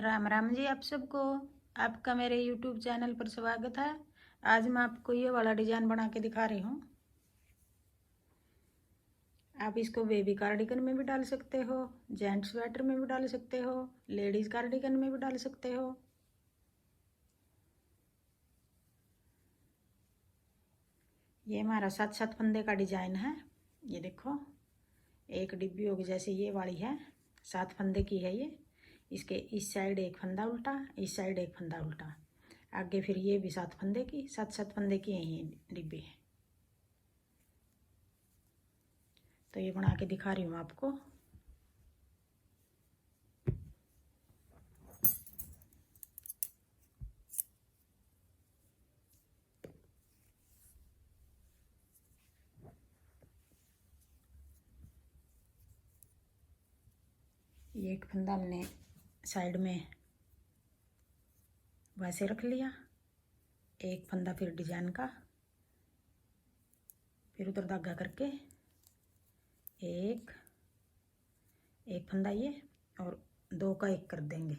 राम राम जी आप सबको। आपका मेरे YouTube चैनल पर स्वागत है। आज मैं आपको ये वाला डिजाइन बना के दिखा रही हूँ। आप इसको बेबी कार्डिगन में भी डाल सकते हो, जेंट्स स्वेटर में भी डाल सकते हो, लेडीज कार्डिगन में भी डाल सकते हो। ये हमारा 7-7 फंदे का डिजाइन है। ये देखो, एक डिब्बी होगी जैसे ये वाली है, 7 फंदे की है ये। इसके इस साइड एक फंदा उल्टा, इस साइड एक फंदा उल्टा, आगे फिर ये भी 7 फंदे की, 7-7 फंदे की यही डिब्बी है। तो ये बना के दिखा रही हूँ आपको। ये एक फंदा हमने साइड में वैसे रख लिया, एक फंदा फिर डिजाइन का, फिर उधर धागा करके एक फंदा ये और 2 का 1 कर देंगे।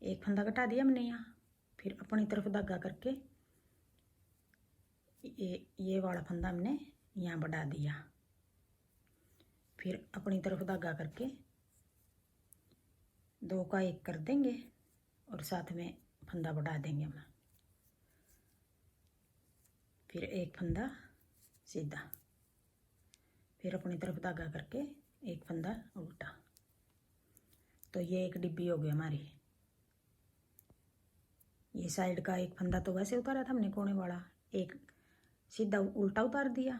एक फंदा घटा दिया हमने यहाँ, फिर अपनी तरफ धागा करके ये वाला फंदा हमने यहाँ बढ़ा दिया, फिर अपनी तरफ धागा करके 2 का 1 कर देंगे और साथ में फंदा बढ़ा देंगे हम। फिर एक फंदा सीधा, फिर अपनी तरफ धागा करके एक फंदा उल्टा। तो ये एक डिब्बी हो गई हमारी। ये साइड का एक फंदा तो वैसे उतारा था हमने कोने वाला, एक सीधा उल्टा उतार दिया।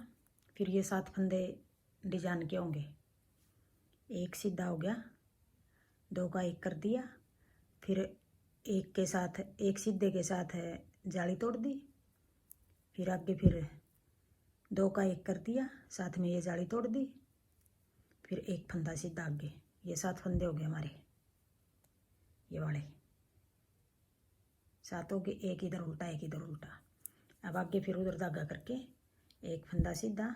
फिर ये 7 फंदे डिजाइन के होंगे, एक सीधा हो गया, 2 का 1 कर दिया, फिर एक के साथ एक सीधे के साथ है जाली तोड़ दी, फिर आगे फिर 2 का 1 कर दिया, साथ में ये जाली तोड़ दी, फिर एक फंदा सीधा आगे। ये 7 फंदे हो गए हमारे, ये वाले 7 हो गए, एक इधर उल्टा एक इधर उल्टा। अब आगे फिर उधर धागा करके एक फंदा सीधा,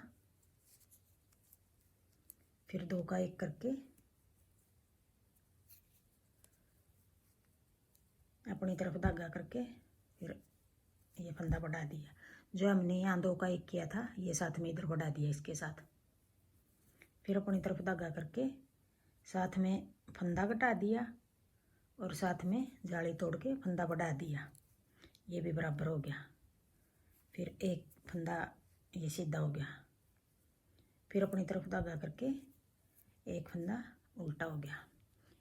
फिर 2 का 1 करके अपनी तरफ धागा करके फिर ये फंदा बढ़ा दिया। जो हमने यहाँ 2 का 1 किया था ये साथ में इधर बढ़ा दिया इसके साथ, फिर अपनी तरफ धागा करके साथ में फंदा घटा दिया और साथ में जाली तोड़ के फंदा बढ़ा दिया। ये भी बराबर हो गया। फिर एक फंदा ये सीधा हो गया, फिर अपनी तरफ धागा करके एक फंदा उल्टा हो गया।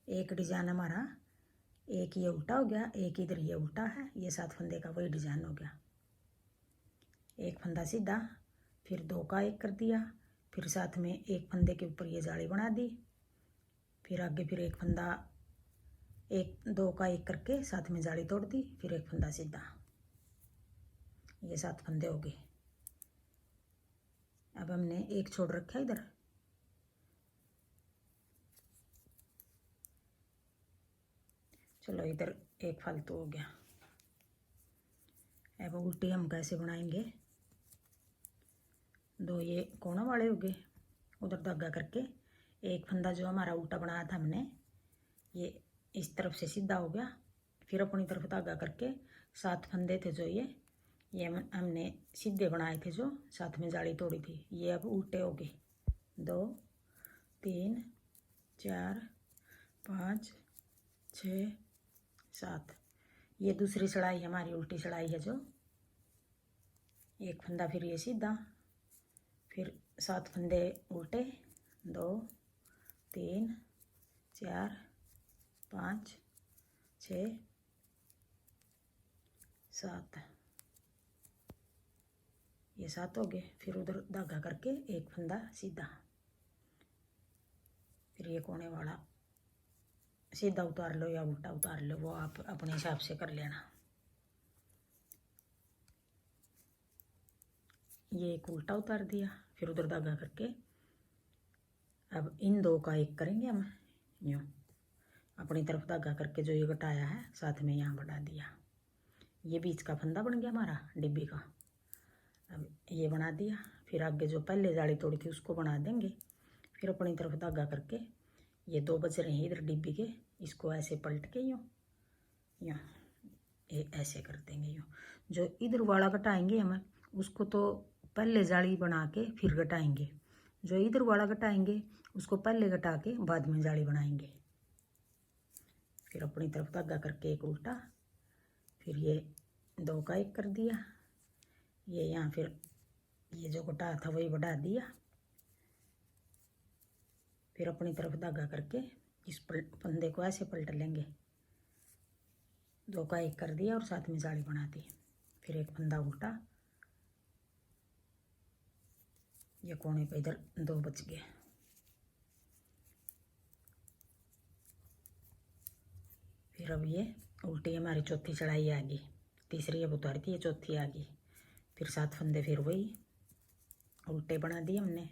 एक डिजाइन हमारा एक ये उल्टा हो गया, एक इधर ये उल्टा है, ये 7 फंदे का वही डिजाइन हो गया। एक फंदा सीधा, फिर 2 का 1 कर दिया, फिर साथ में एक फंदे के ऊपर ये जाली बना दी, फिर आगे फिर एक फंदा 2 का 1 करके साथ में जाली तोड़ दी, फिर एक फंदा सीधा। ये 7 फंदे हो गए। अब हमने एक छोड़ रखा है इधर, चलो इधर एक फालतू हो गया। अब उल्टी हम कैसे बनाएंगे, 2 ये कोना वाले हो गए, उधर धागा करके एक फंदा जो हमारा उल्टा बनाया था हमने ये इस तरफ से सीधा हो गया, फिर अपनी तरफ धागा करके 7 फंदे थे जो ये हमने सीधे बनाए थे जो साथ में जाली तोड़ी थी, ये अब उल्टे हो गए। 2 3 4 5 6 7, ये दूसरी चढ़ाई हमारी उल्टी चढ़ाई है जो। एक फंदा फिर ये सीधा, फिर 7 फंदे उल्टे, 2 3 4 5 6 7, ये 7 हो गए। फिर उधर धागा करके एक फंदा सीधा, फिर ये कोने वाला सीधा उतार लो या उल्टा उतार लो, वो आप अपने हिसाब से कर लेना। ये एक उल्टा उतार दिया, फिर उधर धागा करके अब इन 2 का 1 करेंगे हम यूँ, अपनी तरफ धागा करके जो ये घटाया है साथ में यहाँ बढ़ा दिया। ये बीच का फंदा बन गया हमारा डिब्बी का। अब ये बना दिया, फिर आगे जो पहले जाली तोड़ी थी उसको बना देंगे, फिर अपनी तरफ धागा करके ये 2 बच रहे हैं इधर डिब्बी के, इसको ऐसे पलट के यूँ ये ऐसे कर देंगे यूँ। जो इधर वाला घटाएंगे हम उसको तो पहले जाली बना के फिर घटाएंगे, जो इधर वाला घटाएंगे उसको पहले घटा के बाद में जाली बनाएंगे। फिर अपनी तरफ धागा करके एक उल्टा, फिर ये 2 का 1 कर दिया, ये यहाँ फिर ये जो घटा था वही बढ़ा दिया। फिर अपनी तरफ धागा करके इस फंदे को ऐसे पलट लेंगे, 2 का 1 कर दिया और साथ में जाली बना दी। फिर एक फंदा उल्टा, ये कोने पे इधर 2 बच गए। फिर अब ये उल्टी हमारी चौथी चढ़ाई आ गई, तीसरी अब उतारी थी, ये चौथी आ गई। फिर 7 फंदे फिर वही उल्टे बना दिए हमने।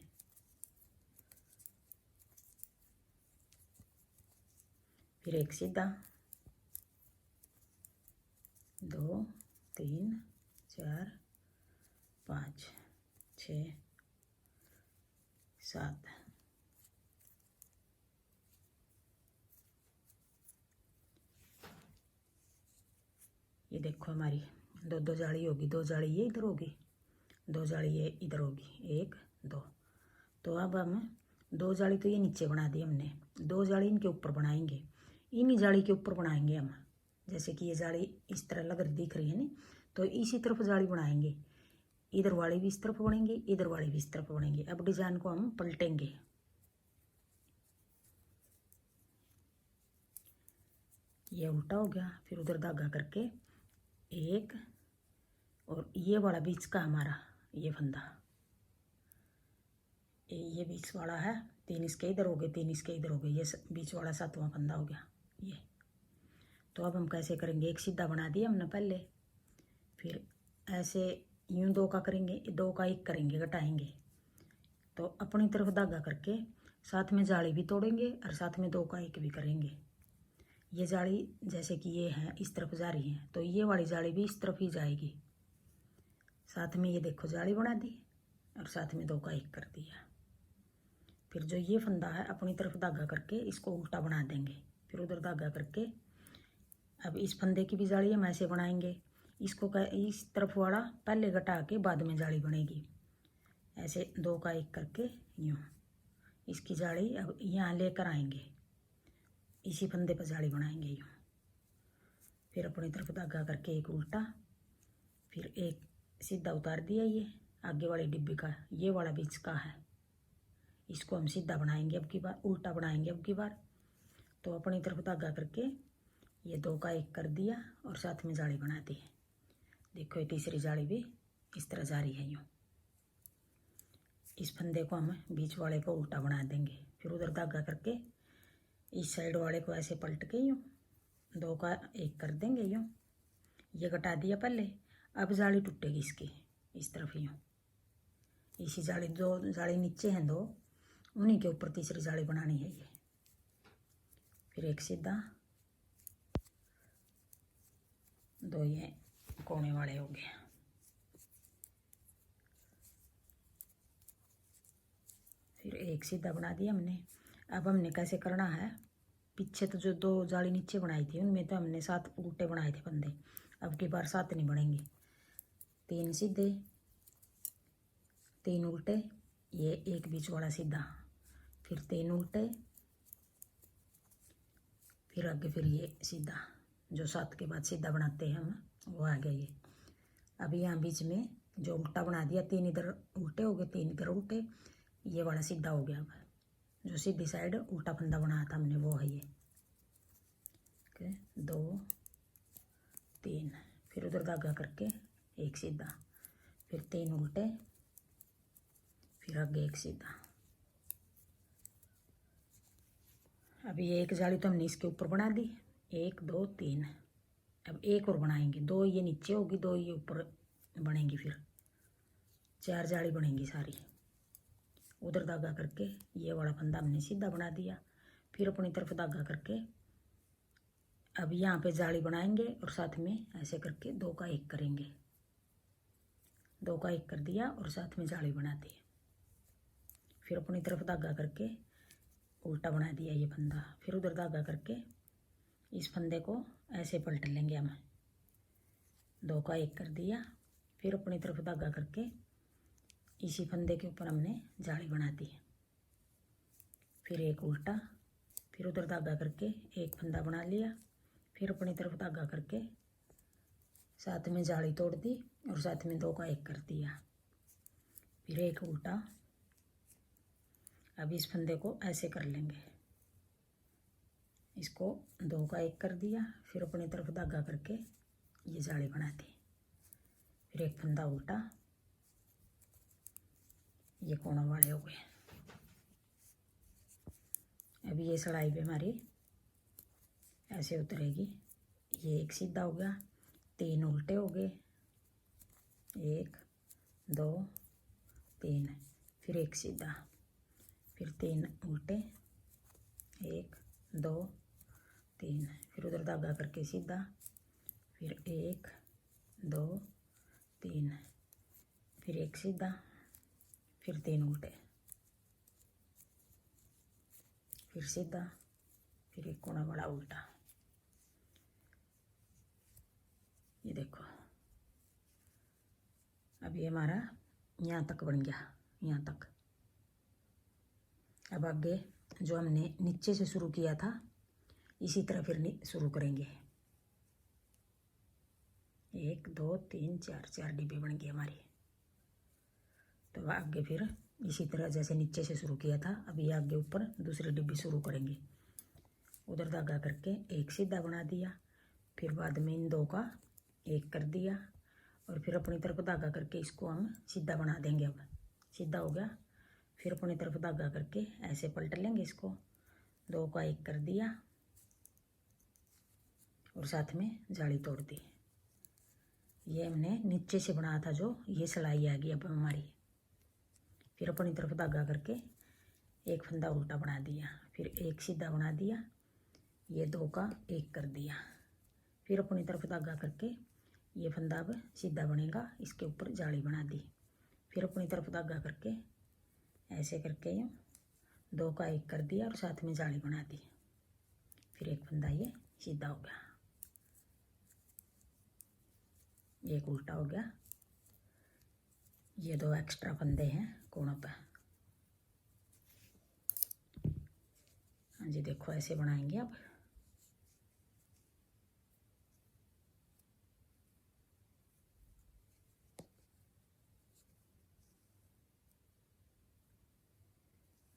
फिर एक सीधा, 2 3 4 5 6 7, ये देखो हमारी 2 जाली होगी, 2 जाली ये इधर होगी, 2 जाली ये इधर होगी, 1 2। तो अब हम 2 जाली तो ये नीचे बना दी हमने, 2 जाली इनके ऊपर बनाएंगे, इन्हीं जाली के ऊपर बनाएंगे हम। जैसे कि ये जाली इस तरह लग दिख रही है ना, तो इसी तरफ जाली बनाएंगे, इधर वाली भी इस तरफ बनेंगे, इधर वाली भी इस तरफ बनेंगे। अब डिजाइन को हम पलटेंगे, ये उल्टा हो गया, फिर उधर धागा करके 1, और ये वाला बीच का हमारा ये फंदा, ये बीच वाला है, 3 इसके इधर हो गए, 3 इसके इधर हो गए, ये बीच वाला 7वां फंदा हो गया ये। तो अब हम कैसे करेंगे, एक सीधा बना दिया हमने पहले, फिर ऐसे यूं 2 का करेंगे, 2 का 1 करेंगे, घटाएंगे। तो अपनी तरफ धागा करके साथ में जाली भी तोड़ेंगे और साथ में 2 का 1 भी करेंगे। ये जाली जैसे कि ये है इस तरफ जा रही है, तो ये वाली जाली भी इस तरफ ही जाएगी। साथ में ये देखो जाली बना दी और साथ में 2 का 1 कर दिया। फिर जो ये फंदा है अपनी तरफ धागा करके इसको उल्टा बना देंगे, फिर उधर धागा करके अब इस फंदे की भी जाली हम ऐसे बनाएंगे, इसको इस तरफ वाला पहले घटा के बाद में जाली बनेगी, ऐसे 2 का 1 करके यूँ इसकी जाली अब यहाँ लेकर आएंगे, इसी फंदे पर जाली बनाएंगे यूँ। फिर अपनी तरफ धागा करके एक उल्टा, फिर एक सीधा उतार दिया, ये आगे वाली डिब्बी का ये वाला बीच का है, इसको हम सीधा बनाएंगे अब की बार, उल्टा बनाएंगे अब की बार। तो अपनी तरफ धागा करके ये 2 का 1 कर दिया और साथ में जाली बना दी। देखो ये तीसरी जाली भी इस तरह जा रही है यूँ। इस फंदे को हम बीच वाले को उल्टा बना देंगे, फिर उधर धागा करके इस साइड वाले को ऐसे पलट के यूँ 2 का 1 कर देंगे यूँ। ये घटा दिया पहले, अब जाली टूटेगी इसकी इस तरफ यूँ, इसी जाली 2 जाली नीचे हैं 2, उन्हीं के ऊपर तीसरी जाली बनानी है ये। फिर एक सीधा, 2 ये कोने वाले हो गए। फिर एक सीधा बना दिया हमने। अब हमने कैसे करना है, पीछे तो जो 2 जाली नीचे बनाई थी उनमें तो हमने 7 उल्टे बनाए थे फंदे, अब की बार 7 नहीं बनेंगे, 3 सीधे 3 उल्टे, ये एक बीच वाला सीधा, फिर 3 उल्टे, फिर आगे फिर ये सीधा, जो 7 के बाद सीधा बनाते हैं हम वो आ गया ये। अब यहाँ बीच में जो उल्टा बना दिया, 3 इधर उल्टे हो गए, 3 इधर उल्टे, ये वाला सीधा हो गया। अब जो सीधी साइड उल्टा फंदा बनाया था हमने वो है ये, 2 3, फिर उधर धागा करके एक सीधा, फिर 3 उल्टे, फिर आगे एक सीधा। अब ये एक जाली तो हमने इसके ऊपर बना दी, 1 2 3, अब एक और बनाएंगे, 2 ये नीचे होगी, 2 ये ऊपर बनेंगी, फिर 4 जाली बनेंगी सारी। उधर धागा करके ये वाला फंदा हमने सीधा बना दिया, फिर अपनी तरफ धागा करके अब यहाँ पे जाली बनाएंगे और साथ में ऐसे करके 2 का 1 करेंगे, 2 का 1 कर दिया और साथ में जाली बना दी। फिर अपनी तरफ धागा करके उल्टा बना दिया ये फंदा। फिर उधर धागा करके इस फंदे को ऐसे पलट लेंगे हम। 2 का 1 कर दिया। फिर अपनी तरफ धागा करके इसी फंदे के ऊपर हमने जाली बना दी। फिर एक उल्टा, फिर उधर धागा करके एक फंदा बना लिया। फिर अपनी तरफ धागा करके साथ में जाली तोड़ दी और साथ में 2 का 1 कर दिया। फिर एक उल्टा। अब इस फंदे को ऐसे कर लेंगे, इसको 2 का 1 कर दिया। फिर अपनी तरफ धागा करके ये जाली बना दी। फिर एक फंदा उल्टा, ये कोना वाले हो गए। अभी ये सड़ाई पे हमारी ऐसे उतरेगी। ये एक सीधा हो गया, 3 उल्टे हो गए, 1 2 3, फिर एक सीधा, फिर 3 उल्टे, 1 2 3, फिर उधर धागा करके सीधा, फिर 1 2 3, फिर एक सीधा, फिर 3 उल्टे, फिर सीधा, फिर एक कोना वाला उल्टा। ये देखो अब ये हमारा यहाँ तक बन गया, यहाँ तक। अब आगे जो हमने नीचे से शुरू किया था इसी तरह फिर शुरू करेंगे। 1 2 3 4 डिब्बे बन गए हमारे। तो आगे फिर इसी तरह जैसे नीचे से शुरू किया था, अब ये आगे ऊपर दूसरी डिब्बी शुरू करेंगे। उधर धागा करके एक सीधा बना दिया, फिर बाद में इन 2 का 1 कर दिया और फिर अपनी तरफ धागा करके इसको हम सीधा बना देंगे। अब सीधा हो गया। फिर अपनी तरफ धागा करके ऐसे पलट लेंगे, इसको 2 का 1 कर दिया और साथ में जाली तोड़ दी। ये हमने नीचे से बनाया था जो, ये सिलाई आ गई अब हमारी। फिर अपनी तरफ धागा करके एक फंदा उल्टा बना दिया, फिर एक सीधा बना दिया, ये 2 का 1 कर दिया। फिर अपनी तरफ धागा करके ये फंदा अब सीधा बनेगा, इसके ऊपर जाली बना दी। फिर अपनी तरफ धागा करके ऐसे करके यूँ 2 का 1 कर दिया और साथ में जाली बना दी। फिर एक फंदा ये सीधा हो गया, एक उल्टा हो गया। ये 2 एक्स्ट्रा फंदे हैं कोनों पर। हाँ जी देखो ऐसे बनाएंगे अब।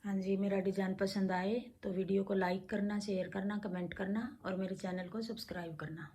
हाँ जी, मेरा डिज़ाइन पसंद आए तो वीडियो को लाइक करना, शेयर करना, कमेंट करना और मेरे चैनल को सब्सक्राइब करना।